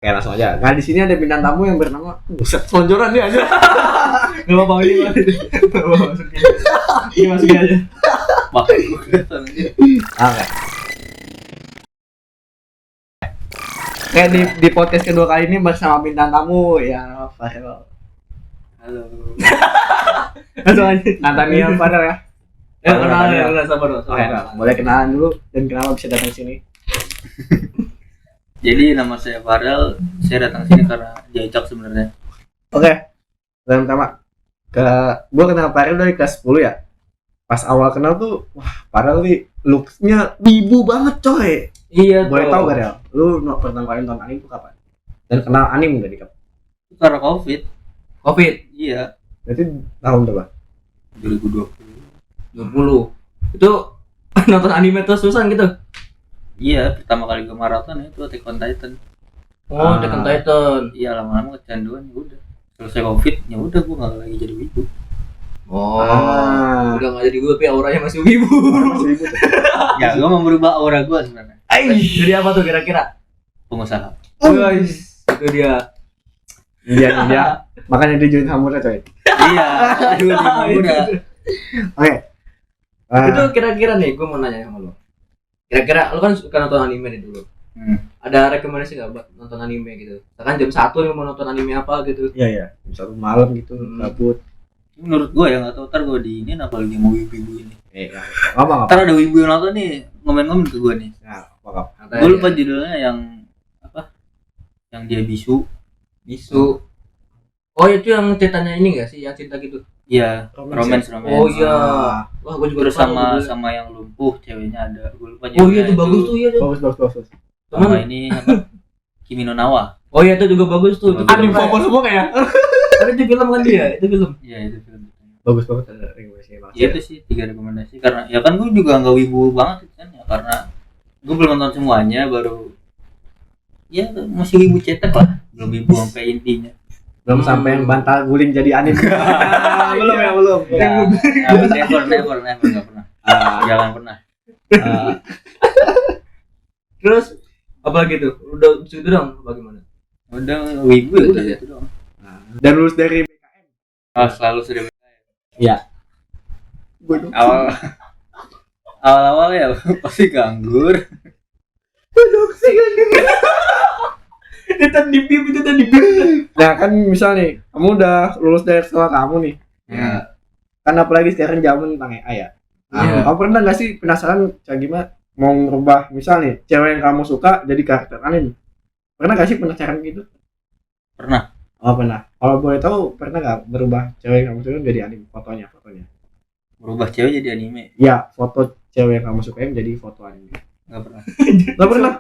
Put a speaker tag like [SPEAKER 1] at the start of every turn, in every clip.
[SPEAKER 1] Oke, langsung aja. Nah, di sini ada bintang tamu yang bernama buset, selonjoran dia aja. Enggak apa-apa ini. Ini masukin aja. Oke. Oke, di podcast kedua kali ini bersama bintang tamu ya Farel.
[SPEAKER 2] Halo.
[SPEAKER 1] Langsung aja. Natania Farel ya.
[SPEAKER 2] Kenalan ya, udah sabar.
[SPEAKER 1] Oke, boleh kenalan dulu dan kenapa bisa datang sini?
[SPEAKER 2] Jadi nama saya Farel, saya datang sini karena diajak sebenarnya.
[SPEAKER 1] Oke. Yang pertama gue kenal Farel dari kelas 10 ya. Pas awal kenal tuh, wah Farel nih looks-nya wibu banget coy.
[SPEAKER 2] Iya.
[SPEAKER 1] Boleh tahu gak Rel? Lu pertama kali nonton anime tuh kapan? Dan kenal anime gak di kapan?
[SPEAKER 2] Karena COVID. Iya.
[SPEAKER 1] Berarti tahun berapa?
[SPEAKER 2] 2020.
[SPEAKER 3] Itu nonton anime terus-terusan gitu?
[SPEAKER 2] Iya, pertama kali ke maraton itu Attack on Titan.
[SPEAKER 3] Oh, Attack on Titan.
[SPEAKER 2] Iya, lama-lama kecanduan ya udah. Selesai COVID, ya udah gua enggak lagi jadi wibu.
[SPEAKER 3] Oh, udah nggak jadi gue, tapi auranya masih wibu.
[SPEAKER 1] Masih wibu tuh.
[SPEAKER 2] Ya, gua mau merubah aura gua sebenarnya.
[SPEAKER 3] Jadi apa tuh kira-kira?
[SPEAKER 2] Pengusaha.
[SPEAKER 3] Guys, itu dia.
[SPEAKER 1] Dia. Makanya dia join Hamura coy.
[SPEAKER 2] Iya, udah.
[SPEAKER 1] Oke.
[SPEAKER 3] Itu kira-kira nih, gue mau nanya sama lo. Kira-kira lo kan suka nonton anime nih dulu. Ada rekomendasi nggak buat nonton anime gitu? Misalkan jam 1 nih mau nonton anime apa gitu?
[SPEAKER 1] Iya. Satu malam gitu, gabut.
[SPEAKER 2] Menurut gua ya nggak tahu ntar gua di ini apalagi mau wibu ini.
[SPEAKER 1] Ngomong apa?
[SPEAKER 2] Ntar ada wibu yang nonton nih ngomen-ngomen ke gua nih.
[SPEAKER 1] Nah, apa?
[SPEAKER 2] Gua lupa judulnya yang apa? Yang dia bisu.
[SPEAKER 3] Oh itu yang ceritanya ini nggak sih? Yang cinta gitu?
[SPEAKER 2] Iya. Romance.
[SPEAKER 3] Oh iya. Wah gue juga
[SPEAKER 2] terus sama yang lumpuh ceweknya ada. Gua lupa
[SPEAKER 3] judulnya. Oh iya itu bagus tuh ya.
[SPEAKER 1] Bagus.
[SPEAKER 2] Sama ini apa? Kimi no Nawa.
[SPEAKER 3] Oh iya itu juga bagus tuh.
[SPEAKER 1] Anime fokus semua kayak.
[SPEAKER 3] Tapi itu film kan dia? Itu film.
[SPEAKER 2] Iya itu film.
[SPEAKER 1] Bagus banget ada rekomendasinya.
[SPEAKER 2] Ya itu sih 3 rekomendasi karena ya kan gua juga nggak wibu banget kan ya karena gua belum nonton semuanya baru ya masih wibu cetek lah belum wibu sampai intinya.
[SPEAKER 1] Belum sampai yang bantal guling jadi anime. Belum.
[SPEAKER 2] Never nggak pernah. Jangan pernah.
[SPEAKER 3] Terus apa gitu? Udah segitu dong bagaimana?
[SPEAKER 2] Udah wibu ya udah itu doang.
[SPEAKER 1] Dan lulus dari BKM.
[SPEAKER 2] Selalu sudah BKM.
[SPEAKER 1] Iya.
[SPEAKER 2] Awal ya pasti nganggur.
[SPEAKER 3] Itu tadi bim.
[SPEAKER 1] Nah kan misal nih, kamu udah lulus dari sekolah kamu nih.
[SPEAKER 2] Ya.
[SPEAKER 1] Kan apalagi sekarang zaman tentang AI ya.
[SPEAKER 3] Iya.
[SPEAKER 1] Kamu pernah nggak sih penasaran kayak gimana mau ngerubah misal nih cewek yang kamu suka jadi karakter anime? Pernah nggak sih penasaran gitu?
[SPEAKER 2] Pernah.
[SPEAKER 1] Oh pernah. Kalau boleh tahu pernah nggak berubah cewek yang kamu suka jadi anime fotonya?
[SPEAKER 2] Berubah cewek jadi anime?
[SPEAKER 1] Ya foto cewek yang kamu suka jadi foto anime.
[SPEAKER 2] Nggak pernah.
[SPEAKER 1] Nggak pernah?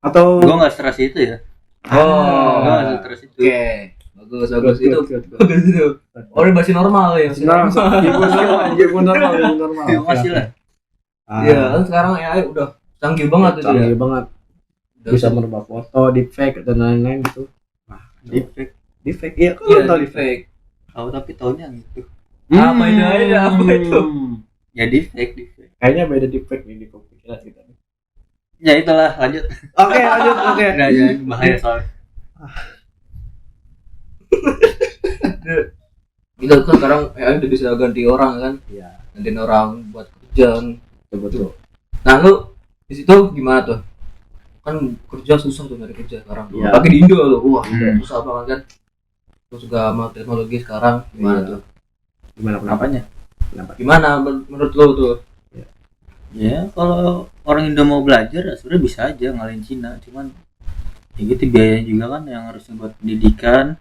[SPEAKER 1] Atau?
[SPEAKER 2] Gue nggak stres itu ya.
[SPEAKER 3] Oh,
[SPEAKER 2] gue nggak stres itu.
[SPEAKER 3] Oke. Bagus itu. Bagus itu. Oh ini masih normal ya.
[SPEAKER 1] Normal.
[SPEAKER 2] Ya, masih lah.
[SPEAKER 3] Iya kan sekarang AI udah canggih banget itu ya.
[SPEAKER 1] Canggih banget. Bisa merubah foto, deepfake dan lain-lain gitu. Deepfake, iya kan tahu deepfake.
[SPEAKER 2] Tahu tapi tahunya gitu.
[SPEAKER 3] Apa itu aja? Apa itu?
[SPEAKER 2] Ya deepfake.
[SPEAKER 1] Kayaknya beda deepfake nih di pikiran kita.
[SPEAKER 2] Ya itulah lanjut.
[SPEAKER 1] Oke.
[SPEAKER 2] Nggak jangan bahaya soalnya.
[SPEAKER 3] Gitu kan sekarang AI udah bisa ganti orang kan?
[SPEAKER 1] Iya.
[SPEAKER 3] Gantiin orang buat kerjaan.
[SPEAKER 1] Betul.
[SPEAKER 3] Nah lu di situ gimana tuh? Kan kerja susah tuh nyari kerja sekarang.
[SPEAKER 1] Iya.
[SPEAKER 3] Apalagi di Indo tuh, wah susah banget kan. Terus juga sama teknologi sekarang gimana tuh?
[SPEAKER 1] Gimana
[SPEAKER 2] Apanya?
[SPEAKER 3] Gimana menurut lo tuh?
[SPEAKER 2] Ya kalau orang Indo mau belajar sebenarnya bisa aja ngalahin Cina, cuman ya gitu biayanya juga kan yang harus buat pendidikan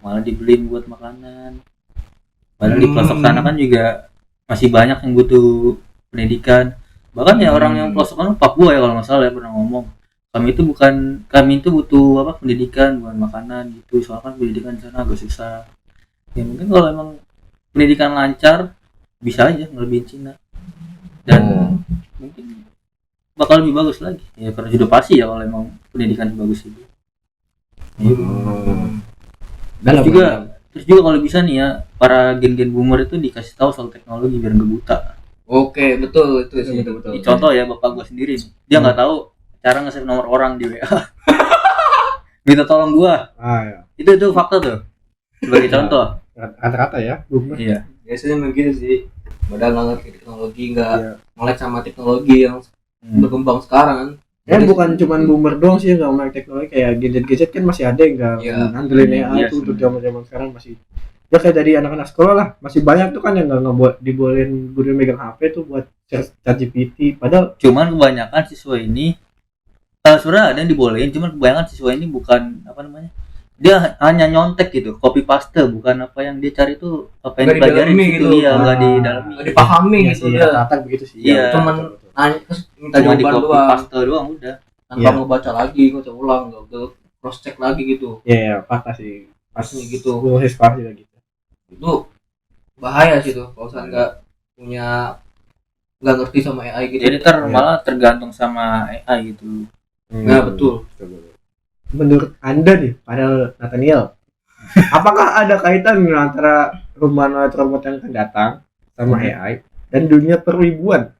[SPEAKER 2] malah dibeliin buat makanan. Padahal di pelosok sana kan juga masih banyak yang butuh pendidikan. Bahkan ya orang yang pelosok kan Papua ya kalau nggak salah ya pernah ngomong. Kami itu butuh apa pendidikan bukan makanan gitu. Soalnya kan pendidikan di sana agak susah. Ya mungkin kalau emang pendidikan lancar bisa aja ngelebihin Cina. Dan mungkin bakal lebih bagus lagi. Ya karena sudah pasti ya kalau emang pendidikan bagus itu. Terus juga kalau bisa nih ya para gen-gen boomer itu dikasih tahu soal teknologi biar nggak buta.
[SPEAKER 3] Oke, betul itu sih betul.
[SPEAKER 2] Contoh ya bapak gue sendiri nih, dia nggak tahu cara nge-save nomor orang di WA. minta tolong gua.
[SPEAKER 1] Ya.
[SPEAKER 2] Itu fakta tuh. Sebagai contoh.
[SPEAKER 1] Kata-kata ya, boomer.
[SPEAKER 2] Iya.
[SPEAKER 3] Biasanya begitu sih. Padahal nggak ngerti teknologi, nggak
[SPEAKER 1] Iya.
[SPEAKER 3] melek sama teknologi yang berkembang sekarang kan.
[SPEAKER 1] Ya bukan cuman boomer doang sih yang nggak melek teknologi, kayak gadget-gadget kan masih ada yang nggak
[SPEAKER 3] Iya.
[SPEAKER 1] ngandelin AI
[SPEAKER 2] Iya
[SPEAKER 1] tuh
[SPEAKER 2] sih.
[SPEAKER 1] untuk zaman-zaman sekarang masih. Ya kayak dari anak-anak sekolah lah, masih banyak tuh kan yang nggak dibolehin guru megang HP tuh buat ChatGPT. Padahal
[SPEAKER 2] Cuman kebanyakan siswa ini sebenarnya ada yang dibolehin, cuman kebanyakan siswa ini bukan apa namanya, dia hanya nyontek gitu, copy paste, bukan apa yang dia cari tuh apa yang
[SPEAKER 3] Nggak
[SPEAKER 2] dipelajarin
[SPEAKER 3] didalami
[SPEAKER 2] gitu,
[SPEAKER 3] gitu.
[SPEAKER 2] iya nggak
[SPEAKER 1] Ah.
[SPEAKER 2] didalami,
[SPEAKER 3] Nggak dipahami
[SPEAKER 1] ya
[SPEAKER 3] gitu
[SPEAKER 1] sih,
[SPEAKER 3] dia.
[SPEAKER 1] rata-rata begitu sih.
[SPEAKER 2] Iya.
[SPEAKER 3] Cuman
[SPEAKER 1] betul, betul.
[SPEAKER 3] nanya terus minta
[SPEAKER 2] cuma di
[SPEAKER 3] jawaban
[SPEAKER 2] copy
[SPEAKER 3] doang
[SPEAKER 2] paste doang udah.
[SPEAKER 3] tanpa
[SPEAKER 1] Iya.
[SPEAKER 3] ngebaca lagi, nggak ulang, nggak cross check lagi gitu.
[SPEAKER 1] Ya fakta sih. Pas
[SPEAKER 3] Pastinya gitu.
[SPEAKER 1] gue masih sekolah juga gitu.
[SPEAKER 3] Itu bahaya sih tuh kalau misalnya nggak ngerti sama AI gitu.
[SPEAKER 2] Jadi malah tergantung sama AI gitu.
[SPEAKER 3] Nah, betul.
[SPEAKER 1] Menurut Anda nih, padahal Nathaniel, apakah ada kaitan antara humanoid robot yang akan datang sama AI dan dunia perwibuan?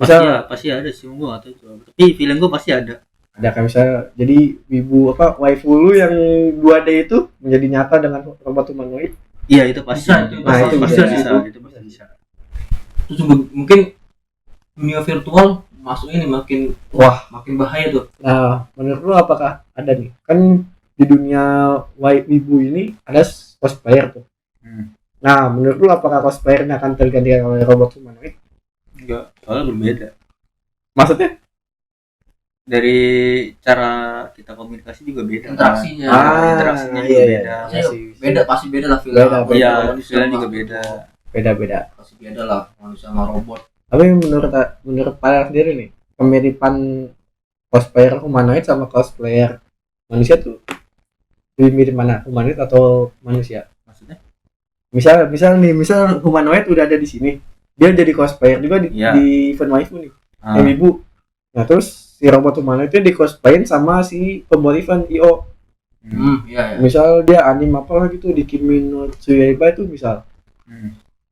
[SPEAKER 2] Pasti ada sih, gua nggak tahu itu. Tapi feeling gua pasti ada.
[SPEAKER 1] Ada kayak misalnya jadi wibu apa waifu lu yang 2D itu menjadi nyata dengan robot humanoid.
[SPEAKER 2] Iya itu pasti.
[SPEAKER 3] Bisa, itu
[SPEAKER 1] pasti bisa.
[SPEAKER 2] Itu pasti bisa.
[SPEAKER 3] Terus juga mungkin dunia virtual masuk ini makin makin bahaya tuh.
[SPEAKER 1] Nah, menurut lu apakah ada nih? Kan di dunia wibu ini ada cosplayer tuh. Nah, menurut lu apakah cosplayer ini akan tergantikan oleh robot humanoid?
[SPEAKER 2] Enggak, soalnya berbeda.
[SPEAKER 1] Maksudnya?
[SPEAKER 2] Dari cara kita komunikasi juga beda.
[SPEAKER 3] Interaksinya.
[SPEAKER 2] Interaksinya juga
[SPEAKER 1] iya,
[SPEAKER 2] beda.
[SPEAKER 1] iya.
[SPEAKER 3] Beda pasti beda lah film.
[SPEAKER 1] Beda,
[SPEAKER 2] Iya,
[SPEAKER 3] manusia
[SPEAKER 2] feeling
[SPEAKER 3] sama
[SPEAKER 2] juga beda.
[SPEAKER 1] Beda-beda.
[SPEAKER 3] Pasti beda lah manusia sama robot.
[SPEAKER 1] Tapi menurut Pak sendiri nih, kemiripan cosplayer humanoid sama cosplayer manusia tuh lebih mirip mana? Humanoid atau manusia?
[SPEAKER 2] Maksudnya?
[SPEAKER 1] Misal humanoid udah ada di sini, dia jadi cosplayer juga di event waifu nih, yang ibu. Nah terus si robot humanoid itu di cosplayin sama si pembuat event IO.
[SPEAKER 3] Iya.
[SPEAKER 1] Misal dia anime apa gitu di Kimi no Tsuyoiba itu misal.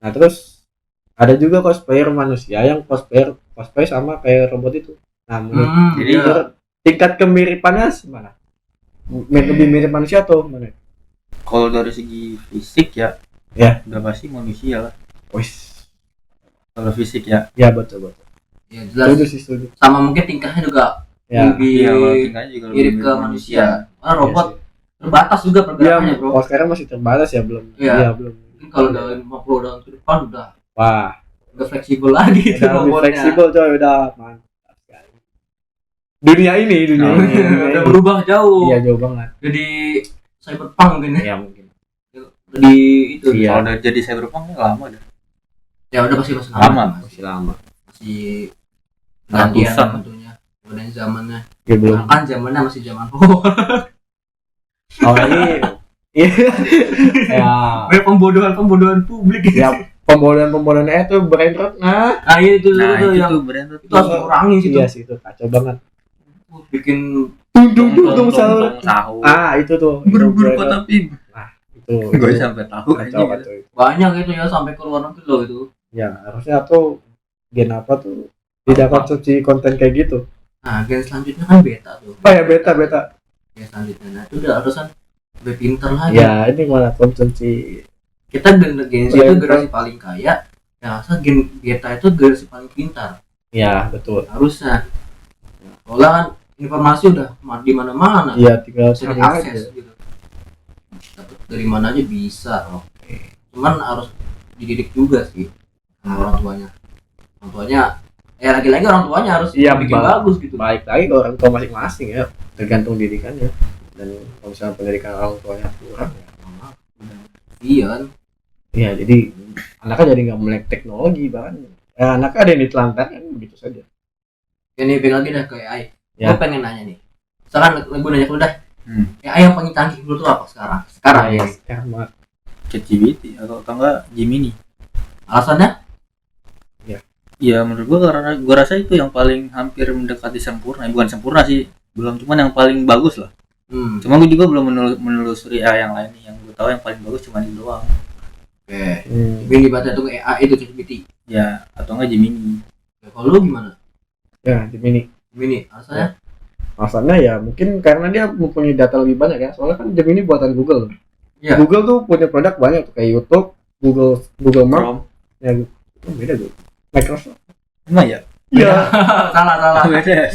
[SPEAKER 1] Nah terus ada juga cosplayer manusia yang cosplay sama kayak robot itu. Nah menurut tingkat kemiripannya mana? Lebih mirip manusia atau mana?
[SPEAKER 2] Kalau dari segi fisik ya udah pasti manusia lah.
[SPEAKER 1] Wis.
[SPEAKER 2] Kalau fisik ya.
[SPEAKER 1] Ya betul.
[SPEAKER 3] Ya jelas.
[SPEAKER 1] Setuju.
[SPEAKER 3] Sama mungkin tingkahnya juga lebih mirip ke manusia. Robot terbatas juga pergerakannya, bro.
[SPEAKER 1] Oh sekarang masih terbatas ya belum.
[SPEAKER 3] Iya
[SPEAKER 1] belum.
[SPEAKER 3] Mungkin kalau dalam 50 tahun ke depan udah fleksibel lagi itu
[SPEAKER 1] udah
[SPEAKER 3] robotnya.
[SPEAKER 1] Fleksibel coy, udah mantap sekali. Dunia ini
[SPEAKER 3] udah berubah jauh.
[SPEAKER 1] Iya jauh banget.
[SPEAKER 3] Jadi cyberpunk mungkin ya.
[SPEAKER 1] Iya mungkin.
[SPEAKER 3] Jadi itu.
[SPEAKER 2] Kalau udah jadi cyberpunk lama dah.
[SPEAKER 3] Ya udah pasti masih
[SPEAKER 1] lama.
[SPEAKER 3] Masih gantian
[SPEAKER 2] ratusan
[SPEAKER 3] tentunya. Udah zamannya.
[SPEAKER 1] Ya belum.
[SPEAKER 3] Kan zamannya masih zaman
[SPEAKER 1] Oh ini ya
[SPEAKER 3] pembodohan publik
[SPEAKER 1] ya pembodohan itu brain rot
[SPEAKER 3] itu yang
[SPEAKER 2] tuh brand
[SPEAKER 3] itu harus dikurangi sih.
[SPEAKER 1] Iya sih itu kacau banget.
[SPEAKER 3] Bikin
[SPEAKER 1] Tung sahur. Itu tuh
[SPEAKER 2] berburu tapi
[SPEAKER 1] itu
[SPEAKER 2] gue sampai tahu
[SPEAKER 1] kacau.
[SPEAKER 3] Banyak itu ya sampai ke luar negeri loh itu.
[SPEAKER 1] Ya harusnya tuh gen apa tuh tidak konsumsi konten kayak gitu.
[SPEAKER 3] Nah gen selanjutnya kan beta tuh.
[SPEAKER 1] Beta.
[SPEAKER 3] Ya selanjutnya nah itu udah harusan lebih pinter lagi.
[SPEAKER 1] Ya ini malah konsumsi.
[SPEAKER 3] Kita generasi itu generasi paling kaya. Ya asal gen beta itu generasi paling pintar.
[SPEAKER 1] Ya betul.
[SPEAKER 3] Harusnya. Soalnya kan informasi udah di mana-mana.
[SPEAKER 1] Iya tinggal
[SPEAKER 3] bisa diakses gitu. Dapat dari mana aja bisa. Oke. Cuman harus dididik juga sih sama orang tuanya. Orang tuanya lagi-lagi orang tuanya harus bikin bagus gitu.
[SPEAKER 1] Baik lagi ke orang tua masing-masing ya, tergantung didikannya. Dan kalau misalnya pendidikan orang tuanya kurang ya maaf.
[SPEAKER 3] Iya kan.
[SPEAKER 1] Iya jadi anaknya jadi nggak melek teknologi bahkan. Anaknya ada yang ditelantarkan begitu saja.
[SPEAKER 3] Ini balik lagi dah ke AI.
[SPEAKER 1] Ya.
[SPEAKER 3] Gue pengen nanya nih. Sekarang gue nanya lu dah. AI yang paling canggih menurut lu apa sekarang? Sekarang ya.
[SPEAKER 1] Sekarang
[SPEAKER 2] ChatGPT atau enggak Gemini.
[SPEAKER 3] Alasannya?
[SPEAKER 2] Ya menurut gua karena gua rasa itu yang paling hampir mendekati sempurna, bukan sempurna sih, belum, cuman yang paling bagus lah. Cuma gua juga belum menelusuri AI yang lain. Yang gua tahu yang paling bagus cuma ini doang.
[SPEAKER 3] Oke. Ini baca tuh AI itu ChatGPT.
[SPEAKER 2] Ya atau enggak Gemini.
[SPEAKER 3] Ya, kalau lu gimana?
[SPEAKER 1] Ya Gemini.
[SPEAKER 3] Alasannya?
[SPEAKER 1] Alasannya ya mungkin karena dia mempunyai data lebih banyak ya. Soalnya kan Gemini buatan Google.
[SPEAKER 3] Iya.
[SPEAKER 1] Google tuh punya produk banyak tuh kayak YouTube, Google Map,
[SPEAKER 2] Chrome.
[SPEAKER 1] ya beda tuh. Microsoft.
[SPEAKER 2] Emang ya?
[SPEAKER 1] Iya.
[SPEAKER 3] salah.
[SPEAKER 2] Beda ya.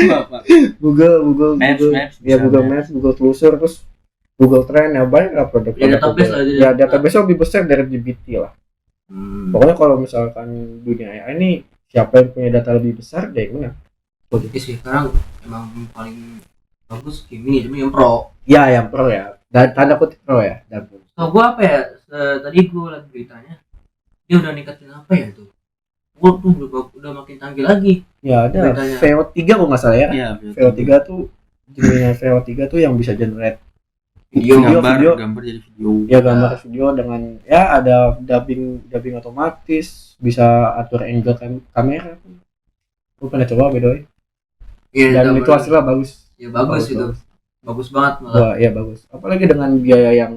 [SPEAKER 2] Maaf.
[SPEAKER 1] Google
[SPEAKER 2] Maps,
[SPEAKER 1] Google,
[SPEAKER 2] Maps,
[SPEAKER 1] ya
[SPEAKER 2] bisa
[SPEAKER 1] Google
[SPEAKER 2] Maps.
[SPEAKER 1] Maps, Google Telusur, terus Google Trend ya banyak lah produk.
[SPEAKER 3] Ya, database lah itu.
[SPEAKER 1] Ya database lebih besar dari GPT lah. Pokoknya kalau misalkan dunia AI ini siapa yang punya data lebih besar dia yang menang.
[SPEAKER 3] Oke sih, sekarang emang paling bagus Gemini cuma yang pro.
[SPEAKER 1] Ya yang pro ya. Dan tanda kutip pro ya. Dan pro.
[SPEAKER 3] Tau gua apa ya? Tadi gua liat beritanya dia udah ningkatin apa ya tuh? Gua tuh udah makin canggih lagi.
[SPEAKER 1] Ya ada
[SPEAKER 3] Beritanya.
[SPEAKER 1] VO3 kalau nggak salah ya.
[SPEAKER 2] Iya,
[SPEAKER 1] VO3 tuh jenisnya VO3 tuh yang bisa generate
[SPEAKER 3] Video.
[SPEAKER 1] video.
[SPEAKER 2] gambar jadi video.
[SPEAKER 1] Ya gambar video dengan ya ada dubbing otomatis, bisa atur angle kamera. Gue pernah coba by the way.
[SPEAKER 3] Iya,
[SPEAKER 1] Dan itu hasilnya bagus.
[SPEAKER 3] Ya bagus itu. Bagus banget malah.
[SPEAKER 1] Wah, iya bagus. Apalagi dengan biaya yang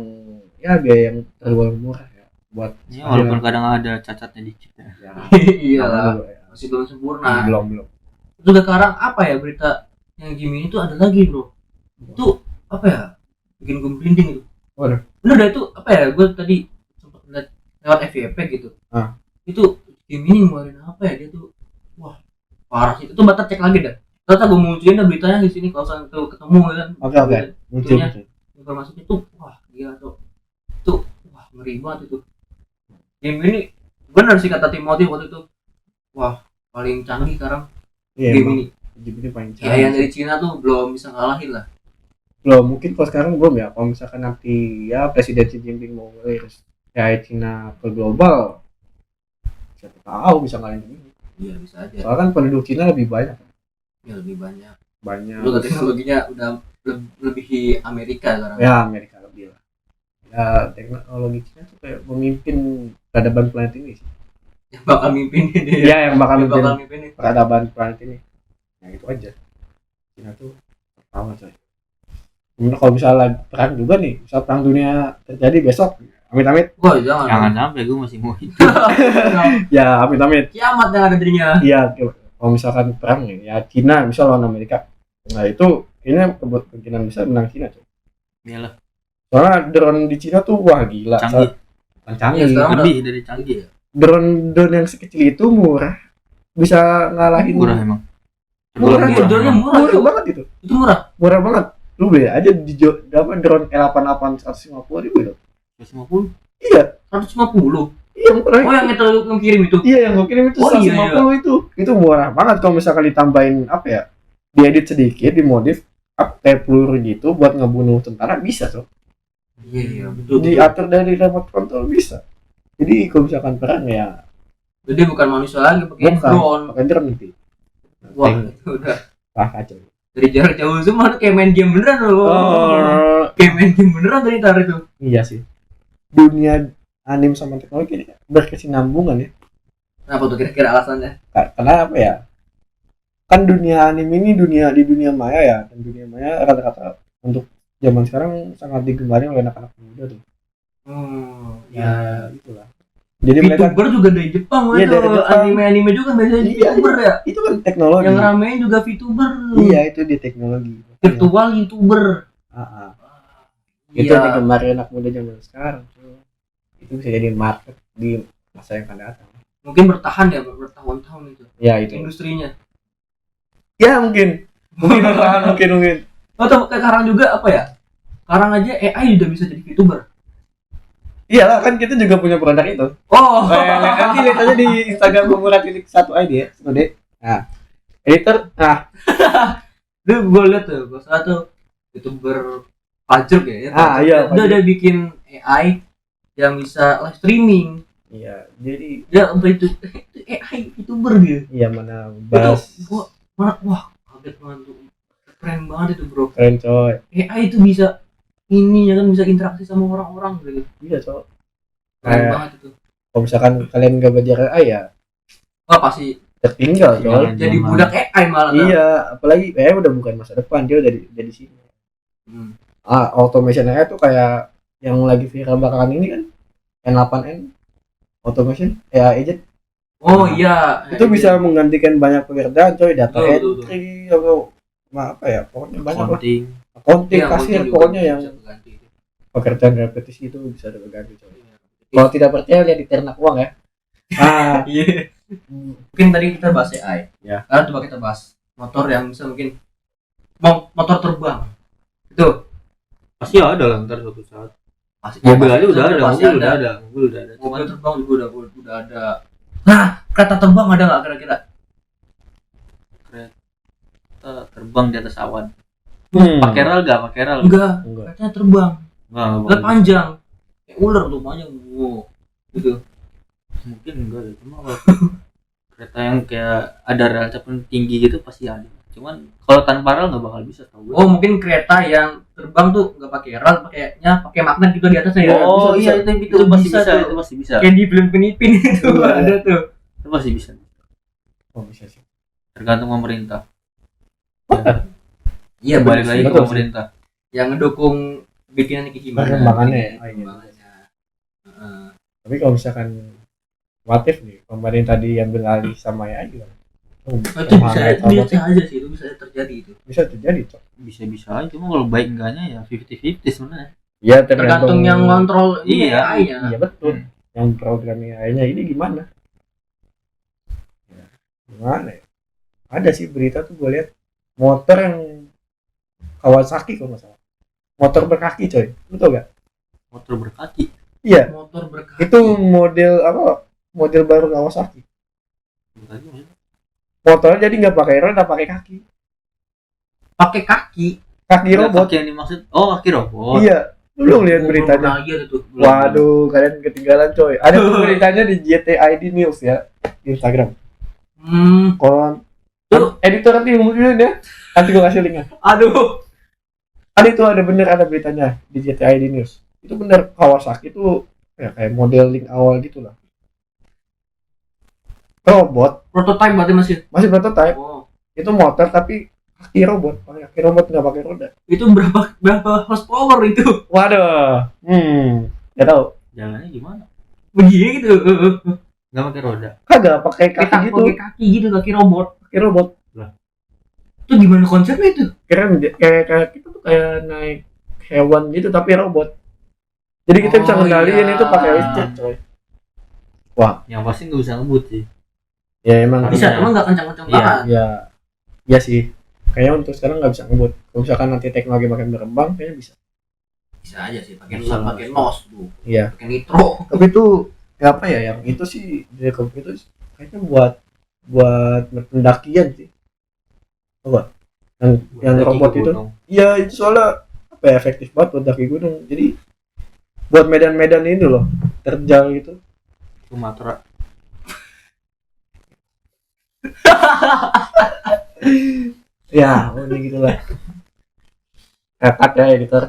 [SPEAKER 1] terlalu murah ya buat
[SPEAKER 2] Ya, walaupun kadang ada cacatnya dikit ya.
[SPEAKER 1] ya.
[SPEAKER 3] Iyalah,
[SPEAKER 1] Ya.
[SPEAKER 3] masih belum sempurna.
[SPEAKER 1] Belum.
[SPEAKER 3] Terus sekarang apa ya berita yang Gemini itu ada lagi, Bro. Itu apa ya? Bikin gue merinding itu.
[SPEAKER 1] Waduh.
[SPEAKER 3] Bener dah itu apa ya? Gue tadi sempat lihat lewat FYP gitu. Itu Gemini ngeluarin apa ya? Dia tuh wah, parah sih. Itu batas cek lagi dah. Ternyata gue munculin dah beritanya di sini kalau sampai ketemu kan.
[SPEAKER 1] Oke. Muncul.
[SPEAKER 3] Informasinya tuh wah, gila tuh. Itu wah, ngeri banget itu. Gemini bener sih kata Timothy waktu itu. Wah, paling canggih sekarang
[SPEAKER 1] Iya,
[SPEAKER 3] Gemini.
[SPEAKER 1] Gemini paling
[SPEAKER 3] Ya yang dari Cina tuh belum bisa ngalahin lah.
[SPEAKER 1] Belum, mungkin kalau sekarang belum ya. Kalau misalkan nanti ya Presiden Xi Jinping mau ngeliris kayak Cina ke global, siapa tahu bisa ngalahin Gemini.
[SPEAKER 3] Iya bisa aja.
[SPEAKER 1] Soalnya kan penduduk Cina lebih banyak.
[SPEAKER 3] Ya lebih banyak.
[SPEAKER 1] Banyak.
[SPEAKER 3] Lu teknologinya udah lebih Amerika sekarang.
[SPEAKER 1] Ya Amerika lebih lah. Ya teknologi Cina tuh kayak memimpin peradaban planet ini sih.
[SPEAKER 3] Yang bakal mimpin ini.
[SPEAKER 1] Iya yang bakal
[SPEAKER 3] Yang bakal
[SPEAKER 1] memimpin
[SPEAKER 3] mimpin ini.
[SPEAKER 1] peradaban planet ini. Ya itu aja. Cina tuh pertama coy. Kemudian kalau misalnya perang juga nih, misal perang dunia terjadi besok, amit-amit.
[SPEAKER 3] Wah jangan.
[SPEAKER 2] Jangan sampai gue masih mau itu.
[SPEAKER 1] Ya amit-amit.
[SPEAKER 3] Kiamat yang ada dirinya.
[SPEAKER 1] Iya, kalau misalkan perang nih, ya Cina misal lawan Amerika. Nah itu ini kemungkinan besar menang Cina coy.
[SPEAKER 2] Iyalah,
[SPEAKER 1] Soalnya drone di Cina tuh wah gila.
[SPEAKER 2] canggih.
[SPEAKER 1] Canggih.
[SPEAKER 3] Iya, sekarang
[SPEAKER 2] Lebih dari canggih ya.
[SPEAKER 1] Drone yang sekecil itu murah, bisa ngalahin.
[SPEAKER 2] Murah emang.
[SPEAKER 1] Murah,
[SPEAKER 3] Iya, drone-nya murah,
[SPEAKER 1] murah
[SPEAKER 3] tuh.
[SPEAKER 1] banget itu.
[SPEAKER 3] Itu murah.
[SPEAKER 1] Murah banget. Lu beli aja di dapat drone L88 150.000 itu.
[SPEAKER 2] 150.
[SPEAKER 1] Iya,
[SPEAKER 3] 150.
[SPEAKER 1] iya murah.
[SPEAKER 3] Oh yang itu yang kirim itu.
[SPEAKER 1] Iya yang gue kirim itu
[SPEAKER 3] Oh,
[SPEAKER 1] 150
[SPEAKER 3] iya.
[SPEAKER 1] itu murah banget kalau misalkan ditambahin apa ya, diedit sedikit, dimodif kayak peluru gitu buat ngebunuh tentara bisa tuh.
[SPEAKER 3] Iya betul.
[SPEAKER 1] Diatur dari remote control bisa. Jadi kalau misalkan perang ya
[SPEAKER 3] Jadi bukan manusia lagi pakai
[SPEAKER 1] bukan
[SPEAKER 3] drone.
[SPEAKER 1] pakai drone nanti.
[SPEAKER 3] Wah
[SPEAKER 1] Tank.
[SPEAKER 3] itu udah
[SPEAKER 1] Wah kacau.
[SPEAKER 3] dari jarak jauh semua kayak main game beneran loh. Kayak main game beneran tadi tarik itu.
[SPEAKER 1] Iya sih. Dunia anim sama teknologi ini berkesinambungan ya.
[SPEAKER 3] Kenapa tuh kira-kira alasannya?
[SPEAKER 1] Karena apa ya? Kan dunia anim ini di dunia maya ya, dan dunia maya rata-rata untuk zaman sekarang sangat digemari oleh anak-anak muda tuh. Ya itulah. Jadi mereka
[SPEAKER 3] VTuber juga dari Jepang,
[SPEAKER 1] Iya,
[SPEAKER 3] itu
[SPEAKER 1] dari Jepang.
[SPEAKER 3] anime juga biasanya
[SPEAKER 1] Iya,
[SPEAKER 3] VTuber ya.
[SPEAKER 1] itu kan teknologi.
[SPEAKER 3] Yang ramein juga VTuber.
[SPEAKER 1] Iya itu di teknologi.
[SPEAKER 3] Virtual YouTuber.
[SPEAKER 1] Itu
[SPEAKER 3] Iya.
[SPEAKER 1] digemari anak muda zaman sekarang. Itu bisa jadi market di masa yang akan datang.
[SPEAKER 3] Mungkin bertahan ya bertahun-tahun itu
[SPEAKER 1] Ya itu.
[SPEAKER 3] industrinya.
[SPEAKER 1] Ya mungkin bertahan, mungkin.
[SPEAKER 3] Atau kayak sekarang juga apa ya? Sekarang aja AI udah bisa jadi VTuber.
[SPEAKER 1] Iyalah kan kita juga punya produk itu.
[SPEAKER 3] Oh.
[SPEAKER 1] Nanti lihat aja di Instagram Gumurat.1 ID ya, Snode. Nah, editor,
[SPEAKER 3] Lu gue liat tuh, gue salah tuh YouTuber Pajak ya.
[SPEAKER 1] Iya.
[SPEAKER 3] Dia udah bikin AI yang bisa live streaming.
[SPEAKER 1] Iya, jadi
[SPEAKER 3] Dia apa itu AI VTuber dia.
[SPEAKER 1] iya mana bahas
[SPEAKER 3] Itu gua wah kaget banget tuh. Keren banget itu bro.
[SPEAKER 1] keren coy.
[SPEAKER 3] AI itu bisa ini ya kan bisa interaksi sama orang-orang gitu.
[SPEAKER 1] Iya coy.
[SPEAKER 3] Keren
[SPEAKER 1] Kayak-
[SPEAKER 3] banget itu.
[SPEAKER 1] Kalau misalkan kalian nggak belajar AI ya
[SPEAKER 3] Wah pasti
[SPEAKER 1] tertinggal coy.
[SPEAKER 2] Jangan.
[SPEAKER 3] jadi budak AI malah. kan?
[SPEAKER 1] Iya, apalagi AI udah bukan masa depan, dia udah di sini.
[SPEAKER 3] Hmm.
[SPEAKER 1] Automation AI tuh kayak yang lagi viral belakangan ini kan N8N automation AI agent
[SPEAKER 3] Oh iya.
[SPEAKER 1] itu bisa menggantikan banyak pekerjaan coy, data
[SPEAKER 3] Betul, betul,
[SPEAKER 1] entry atau apa ya, pokoknya banyak lah.
[SPEAKER 2] Accounting.
[SPEAKER 1] Accounting,
[SPEAKER 3] Iya,
[SPEAKER 1] kasir,
[SPEAKER 3] juga
[SPEAKER 1] pokoknya
[SPEAKER 3] bisa
[SPEAKER 1] yang
[SPEAKER 3] berganti.
[SPEAKER 1] pekerjaan repetisi itu bisa berganti coy. Kalau tidak percaya lihat di ternak uang ya.
[SPEAKER 3] Iya. Mungkin tadi kita bahas AI.
[SPEAKER 1] Ya.
[SPEAKER 3] Sekarang coba kita bahas motor yang bisa mungkin motor terbang. Itu
[SPEAKER 2] Pasti ada lah ntar suatu saat.
[SPEAKER 3] pasti
[SPEAKER 2] Mobil aja udah
[SPEAKER 3] pasti
[SPEAKER 2] ada,
[SPEAKER 3] pasti
[SPEAKER 2] mobil udah ada.
[SPEAKER 3] Mobil terbang juga udah ada. Nah, kereta terbang ada nggak kira-kira?
[SPEAKER 2] Kereta terbang di atas awan. Pakai rel nggak? Pakai rel?
[SPEAKER 3] Enggak.
[SPEAKER 1] Enggak.
[SPEAKER 3] Keretanya terbang.
[SPEAKER 2] Nggak
[SPEAKER 3] Udah
[SPEAKER 2] boleh.
[SPEAKER 3] panjang. Kayak ular tuh panjang. Wow. Gitu.
[SPEAKER 2] Mungkin enggak deh. Cuma kalau kereta yang kayak ada rel cepet tinggi gitu pasti ada. Cuman kalau tanpa rel nggak bakal bisa tau gue.
[SPEAKER 3] Oh, mungkin kereta yang terbang tuh nggak pakai rel, pakai magnet gitu di atasnya ya.
[SPEAKER 2] Oh
[SPEAKER 3] Bisa,
[SPEAKER 2] iya
[SPEAKER 3] bisa.
[SPEAKER 2] itu pasti bisa,
[SPEAKER 3] tuh.
[SPEAKER 2] itu pasti bisa.
[SPEAKER 3] Kayak di film Pinipin itu
[SPEAKER 1] Iya.
[SPEAKER 3] ada tuh.
[SPEAKER 2] Itu pasti bisa.
[SPEAKER 1] Oh, bisa sih.
[SPEAKER 2] Tergantung pemerintah.
[SPEAKER 3] Iya,
[SPEAKER 2] Balik lagi ke
[SPEAKER 1] Betul sih.
[SPEAKER 2] pemerintah.
[SPEAKER 3] yang ngedukung bikinan Kikimana.
[SPEAKER 1] Perkembangannya ya.
[SPEAKER 3] Perkembangannya. Heeh.
[SPEAKER 1] Tapi kalau misalkan what if nih pemerintah diambil alih sama AI gimana?
[SPEAKER 3] Itu bisa aja sih, itu bisa terjadi itu.
[SPEAKER 1] Bisa terjadi cok.
[SPEAKER 2] Bisa aja. Cuma kalau baik enggaknya ya 50-50 sebenarnya.
[SPEAKER 1] Ya
[SPEAKER 3] Tergantung yang ngontrol
[SPEAKER 2] Iya.
[SPEAKER 3] AI-nya.
[SPEAKER 1] Iya betul. Yang programnya AI-nya ini gimana? Ya, gimana ya? Ada sih berita tuh gue lihat motor yang Kawasaki kalau nggak salah. Motor berkaki coy, betul gak?
[SPEAKER 2] Motor berkaki.
[SPEAKER 1] Iya.
[SPEAKER 3] Motor berkaki.
[SPEAKER 1] Itu model apa? Model baru Kawasaki.
[SPEAKER 2] Berkaki maksudnya?
[SPEAKER 1] Motornya jadi nggak pakai rem, nggak pakai kaki.
[SPEAKER 3] Pakai kaki.
[SPEAKER 1] Kaki robot.
[SPEAKER 2] Kaki yang dimaksud. Oh, kaki robot.
[SPEAKER 1] Iya. Lu belum lihat
[SPEAKER 3] Belum
[SPEAKER 1] beritanya?
[SPEAKER 3] pernah lagi ada tuh.
[SPEAKER 1] Waduh, kalian ketinggalan coy. Ada tuh beritanya di JTID News ya di Instagram. Kalau editor nanti hubungin ya. Nanti gue kasih linknya.
[SPEAKER 3] Aduh.
[SPEAKER 1] Ada bener ada beritanya di JTID News. Itu bener Kawasaki itu ya kayak modeling awal gitu lah. Robot
[SPEAKER 3] Prototype berarti
[SPEAKER 1] masih prototype.
[SPEAKER 3] Oh.
[SPEAKER 1] Itu motor tapi kaki robot, pakai kaki robot nggak pakai roda.
[SPEAKER 3] Itu berapa horsepower itu?
[SPEAKER 1] Waduh, nggak tahu.
[SPEAKER 2] Jalannya gimana?
[SPEAKER 3] Begitu.
[SPEAKER 2] Nggak pakai roda.
[SPEAKER 1] Kagak pakai kaki
[SPEAKER 3] Kita
[SPEAKER 1] gitu,
[SPEAKER 3] pakai kaki gitu, kaki robot.
[SPEAKER 1] kaki robot.
[SPEAKER 3] Itu gimana konsepnya itu?
[SPEAKER 1] Keren kayak kita tuh kayak naik hewan gitu tapi robot. Jadi kita bisa
[SPEAKER 3] Oh,
[SPEAKER 1] kendaliin
[SPEAKER 3] iya.
[SPEAKER 1] itu pakai listrik, coy.
[SPEAKER 2] Yang pasti nggak bisa ngebut sih.
[SPEAKER 1] Ya emang
[SPEAKER 3] Bisa,
[SPEAKER 2] Iya.
[SPEAKER 3] emang nggak kencang-kencang
[SPEAKER 2] Iya.
[SPEAKER 3] banget.
[SPEAKER 1] ya sih. Kayaknya untuk sekarang nggak bisa ngebut. Kalau misalkan nanti teknologi makin berkembang, kayaknya bisa.
[SPEAKER 3] Bisa aja sih, pakai
[SPEAKER 2] Bisa.
[SPEAKER 3] nos tuh.
[SPEAKER 1] Iya.
[SPEAKER 3] Pakai nitro.
[SPEAKER 1] Tapi itu ya apa ya? Yang itu sih dari komputer itu kayaknya buat pendakian sih. Apa? Yang
[SPEAKER 2] Daki
[SPEAKER 1] robot
[SPEAKER 2] ke
[SPEAKER 1] itu?
[SPEAKER 2] gunung.
[SPEAKER 1] Iya itu soalnya apa ya, efektif banget buat daki gunung. Jadi buat medan-medan ini loh terjal gitu.
[SPEAKER 2] Sumatera.
[SPEAKER 1] Ya, udah gitulah. Kakak ya editor.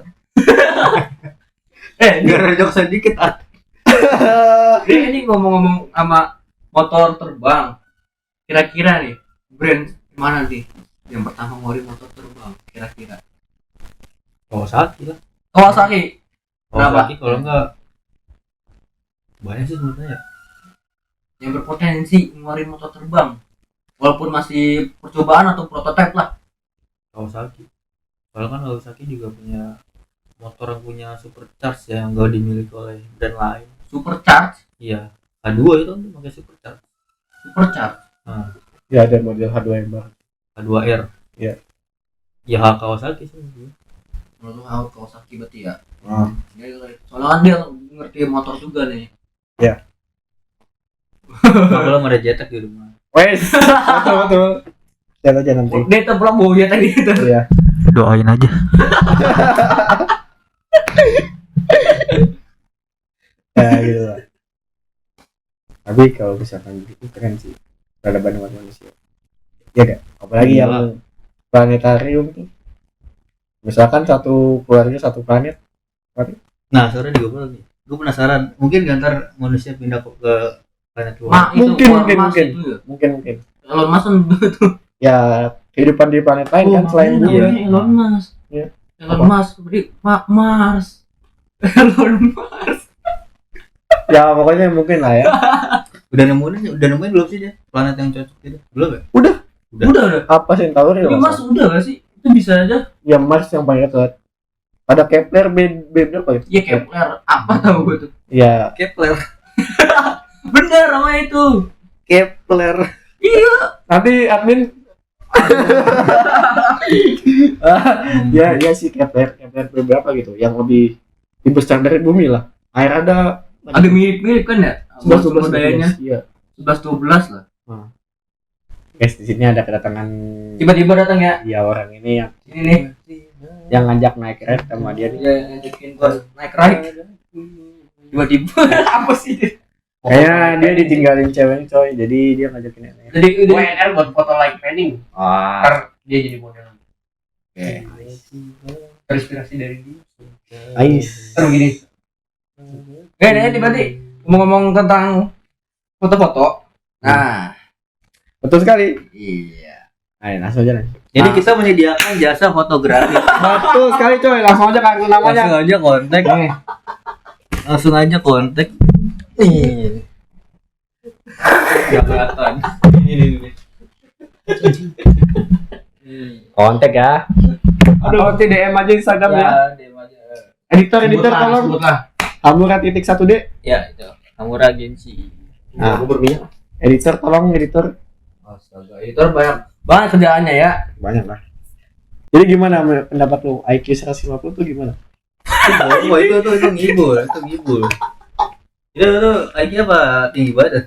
[SPEAKER 2] Biar jok sedikit.
[SPEAKER 3] Ini ngomong-ngomong sama motor terbang. Kira-kira nih, brand mana nih yang pertama ngeluarin motor terbang? Kira-kira.
[SPEAKER 2] Kawasaki lah.
[SPEAKER 3] Kawasaki.
[SPEAKER 2] Kawasaki kalau enggak banyak sih sebenarnya.
[SPEAKER 3] Yang berpotensi ngeluarin motor terbang. Walaupun masih percobaan atau prototipe lah.
[SPEAKER 2] Kawasaki. Soalnya kan Kawasaki juga punya motor yang punya supercharge ya, yang gak dimiliki oleh brand lain.
[SPEAKER 3] Supercharge.
[SPEAKER 2] Iya. H2 itu kan pakai supercharge.
[SPEAKER 3] Supercharge.
[SPEAKER 2] Nah,
[SPEAKER 1] Ya ada model H2 yang baru.
[SPEAKER 2] H2R.
[SPEAKER 1] Iya.
[SPEAKER 2] Ya Kawasaki sih.
[SPEAKER 3] Menurut lu Kawasaki berarti ya.
[SPEAKER 1] Ah.
[SPEAKER 3] Soalnya kan dia ngerti motor juga nih.
[SPEAKER 2] Kalau ada jetek di rumah.
[SPEAKER 1] Wes, betul. Lihat aja nanti.
[SPEAKER 3] Dia terbang ya tadi itu.
[SPEAKER 1] Iya.
[SPEAKER 2] Doain aja.
[SPEAKER 1] Ya gitu lah. Tapi kalau misalkan gitu keren sih peradaban umat manusia. Ya gak? Apalagi
[SPEAKER 2] Iya.
[SPEAKER 1] yang planetarium tuh. Misalkan satu keluarga satu planet.
[SPEAKER 2] Nah, sekarang juga boleh nih. Gue penasaran, mungkin gak ntar manusia pindah ke planet luar.
[SPEAKER 3] Mak itu
[SPEAKER 1] Mungkin,
[SPEAKER 3] Elon
[SPEAKER 1] mungkin,
[SPEAKER 3] Musk
[SPEAKER 1] mungkin.
[SPEAKER 3] itu ya.
[SPEAKER 1] Mungkin.
[SPEAKER 3] Elon Musk kan begitu.
[SPEAKER 1] Ya kehidupan di planet lain kan selain
[SPEAKER 3] makanya
[SPEAKER 1] bumi.
[SPEAKER 3] namanya Elon Musk.
[SPEAKER 1] Iya.
[SPEAKER 3] Elon Musk berarti Mars. Elon Musk.
[SPEAKER 1] Ya pokoknya mungkin lah ya.
[SPEAKER 2] Udah nemuin belum sih dia planet yang cocok gitu? Belum ya?
[SPEAKER 3] Udah.
[SPEAKER 1] Apa Centauri
[SPEAKER 3] Tapi
[SPEAKER 1] loh?
[SPEAKER 3] Mars udah gak sih?
[SPEAKER 2] Itu bisa aja.
[SPEAKER 1] Yang Mars yang paling dekat. Ada Kepler B berapa ya?
[SPEAKER 3] Iya Kepler apa tahu gue tuh.
[SPEAKER 1] Iya.
[SPEAKER 2] Kepler.
[SPEAKER 3] Bener nama itu.
[SPEAKER 1] Kepler.
[SPEAKER 3] Iya.
[SPEAKER 1] Nanti admin ya si Kepler B berapa gitu, yang lebih besar dari bumi lah. Air ada
[SPEAKER 3] Mirip-mirip kan ya?
[SPEAKER 1] 11
[SPEAKER 3] dayanya.
[SPEAKER 1] Iya.
[SPEAKER 3] 11-12 lah.
[SPEAKER 1] Guys, di sini ada kedatangan
[SPEAKER 3] Tiba-tiba datang ya.
[SPEAKER 1] ya orang ini
[SPEAKER 3] Ini nih.
[SPEAKER 1] yang ngajak naik ride sama dia nih.
[SPEAKER 3] Dia ngajakin gua naik ride. Tiba-tiba apa sih?
[SPEAKER 1] Kayaknya dia ditinggalin cewek coy, jadi dia ngajakin naik.
[SPEAKER 3] Jadi
[SPEAKER 4] WNR buat foto like planning.
[SPEAKER 3] ntar
[SPEAKER 4] Dia jadi model.
[SPEAKER 3] oke.
[SPEAKER 4] Terinspirasi dari dia.
[SPEAKER 1] Ais.
[SPEAKER 4] Terus gini.
[SPEAKER 3] Berarti ngomong tentang foto-foto. Nah,
[SPEAKER 1] Betul sekali.
[SPEAKER 3] iya.
[SPEAKER 1] Ayo langsung aja nih.
[SPEAKER 2] Jadi kita menyediakan jasa fotografi.
[SPEAKER 1] Betul sekali coy, langsung aja kartu namanya.
[SPEAKER 2] Langsung aja kontak. Langsung aja kontak. Gak kelihatan. Ini.
[SPEAKER 1] Kontak ya. Aduh, nanti DM aja Instagram ya.
[SPEAKER 2] DM aja.
[SPEAKER 1] Editor tolong.
[SPEAKER 3] Sebutlah.
[SPEAKER 1] Hamura.1D.
[SPEAKER 2] Ya, itu. Hamura Agency.
[SPEAKER 1] Nah,
[SPEAKER 3] berminyak.
[SPEAKER 1] editor tolong editor.
[SPEAKER 3] Astaga, itu banyak banget kerjaannya ya.
[SPEAKER 1] Banyak lah. Jadi gimana pendapat lu? IQ 150 tuh gimana?
[SPEAKER 2] Oh, itu ngibul, Itu IQ apa tinggi badan?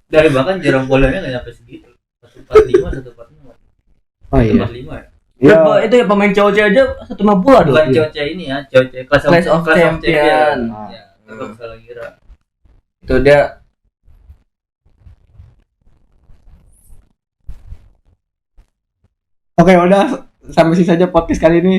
[SPEAKER 2] Dari bahkan jarang bolanya nggak nyampe segitu. 145, 146.
[SPEAKER 1] Oh iya.
[SPEAKER 2] 145 ya.
[SPEAKER 1] Iya.
[SPEAKER 3] Itu ya pemain cowok aja 150 aduh.
[SPEAKER 2] Bukan cowok ini ya, cowok
[SPEAKER 3] Clash of Champion.
[SPEAKER 2] Ya, tetap salah kira.
[SPEAKER 3] Itu dia.
[SPEAKER 1] Oke, udah sampai sini saja podcast kali ini.